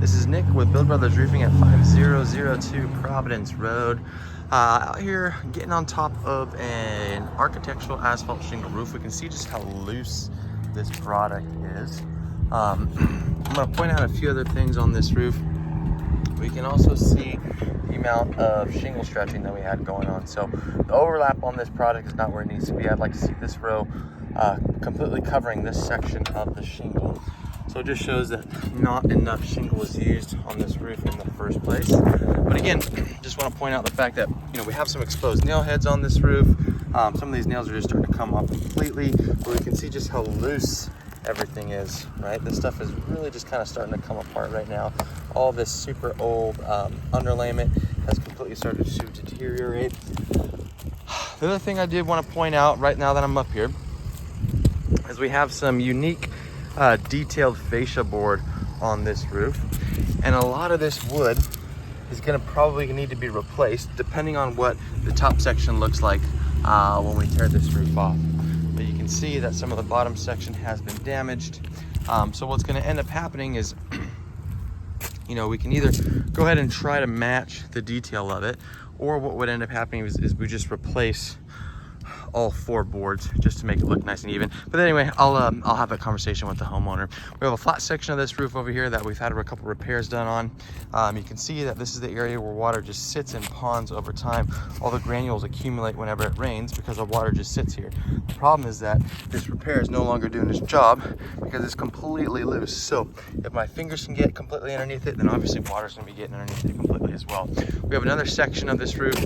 This is Nick with Build Brothers Roofing at 5002 Providence Road. Out here getting on top of an architectural asphalt shingle roof. We can see just how loose this product is. I'm going to point out a few other things on this roof. We can also see the amount of shingle stretching that we had going on. So the overlap on this product is not where it needs to be. I'd like to see this row completely covering this section of the shingle. So it just shows that not enough shingle was used on this roof in the first place. But again, just want to point out the fact that, we have some exposed nail heads on this roof. Some of these nails are just starting to come off completely, but we can see just how loose everything is, right? This stuff is really just kind of starting to come apart right now. All this super old underlayment has completely started to deteriorate. The other thing I did want to point out right now that I'm up here is we have some unique detailed fascia board on this roof, and a lot of this wood is going to probably need to be replaced depending on what the top section looks like when we tear this roof off. But you can see that some of the bottom section has been damaged. So what's going to end up happening is we can either go ahead and try to match the detail of it, or what would end up happening is we just replace all 4 boards just to make it look nice and even. But anyway, I'll have a conversation with the homeowner. We have a flat section of this roof over here that we've had a couple repairs done on. You can see that this is the area where water just sits in ponds over time. All the granules accumulate whenever it rains because the water just sits here. The problem is that this repair is no longer doing its job because it's completely loose. So if my fingers can get completely underneath it, then obviously water's gonna be getting underneath it completely as well. We have another section of this roof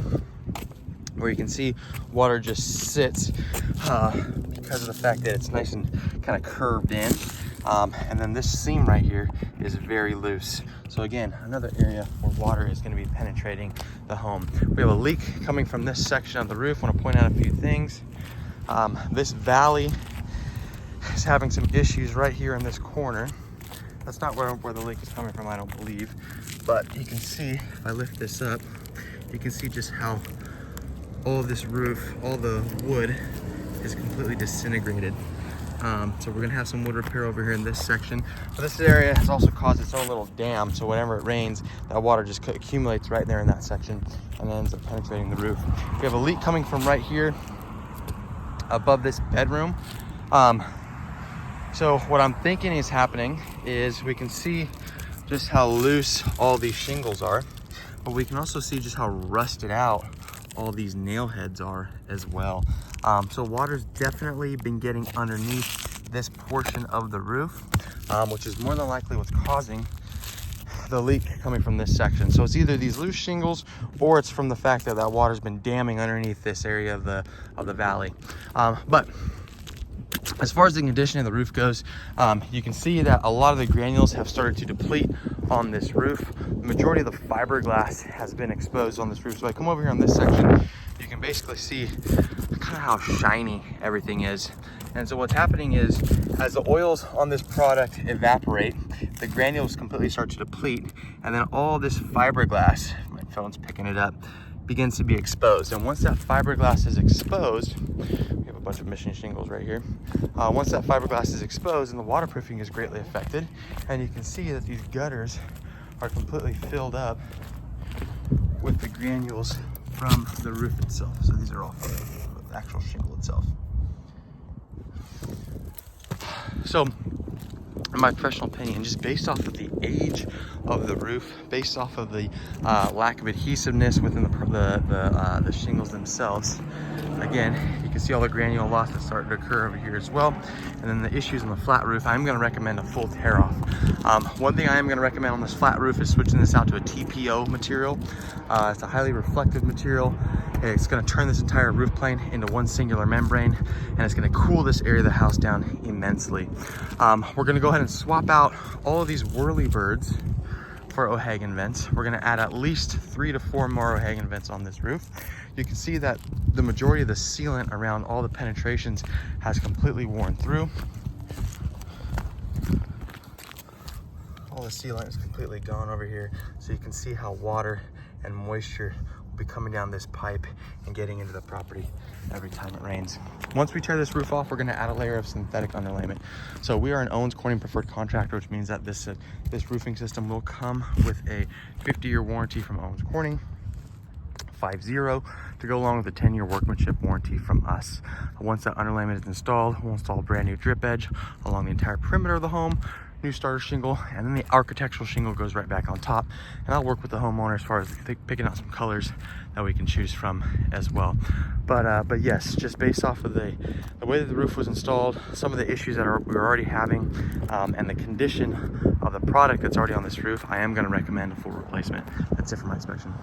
where you can see water just sits because of the fact that it's nice and kind of curved in. And then this seam right here is very loose. So again, another area where water is going to be penetrating the home. We have a leak coming from this section of the roof. I want to point out a few things. This valley is having some issues right here in this corner. That's not where the leak is coming from, I don't believe. But you can see, if I lift this up, you can see just how all of this roof, all the wood is completely disintegrated. So we're gonna have some wood repair over here in this section. But this area has also caused its own little dam, so whenever it rains, that water just accumulates right there in that section and ends up penetrating the roof. We have a leak coming from right here above this bedroom. So what I'm thinking is happening is we can see just how loose all these shingles are, but we can also see just how rusted out all these nail heads are as well. So water's definitely been getting underneath this portion of the roof, which is more than likely what's causing the leak coming from this section. So it's either these loose shingles or it's from the fact that that water's been damming underneath this area of the valley. But as far as the condition of the roof goes, you can see that a lot of the granules have started to deplete on this roof. The majority of the fiberglass has been exposed on this roof. So I come over here on this section, you can basically see kind of how shiny everything is. And so what's happening is, as the oils on this product evaporate, the granules completely start to deplete, and then all this fiberglass, my phone's picking it up, begins to be exposed. And once that fiberglass is exposed, we have a bunch of mission shingles right here. Once that fiberglass is exposed, and the waterproofing is greatly affected, and you can see that these gutters are completely filled up with the granules from the roof itself. So these are all from the actual shingle itself. So in my professional opinion, just based off of the age of the roof, based off of the lack of adhesiveness within the shingles themselves, again, you can see all the granule loss that's starting to occur over here as well. And then the issues on the flat roof, I'm going to recommend a full tear off. One thing I am going to recommend on this flat roof is switching this out to a TPO material. It's a highly reflective material. It's going to turn this entire roof plane into one singular membrane, and it's going to cool this area of the house down immensely. We're going to go ahead and swap out all of these whirly birds for O'Hagan vents. We're going to add at least 3 to 4 more O'Hagan vents on this roof. You can see that the majority of the sealant around all the penetrations has completely worn through. All the sealant is completely gone over here, so you can see how water and moisture be coming down this pipe and getting into the property every time it rains. Once we tear this roof off, we're going to add a layer of synthetic underlayment. So we are an Owens Corning preferred contractor, which means that this roofing system will come with a 50-year warranty from Owens Corning, 50, to go along with a 10-year workmanship warranty from us. Once that underlayment is installed, we'll install a brand new drip edge along the entire perimeter of the home, new starter shingle, and then the architectural shingle goes right back on top. And I'll work with the homeowner as far as picking out some colors that we can choose from as well. But yes, just based off of the way that the roof was installed, some of the issues that we're already having, and the condition of the product that's already on this roof, I am going to recommend a full replacement. That's it for my inspection.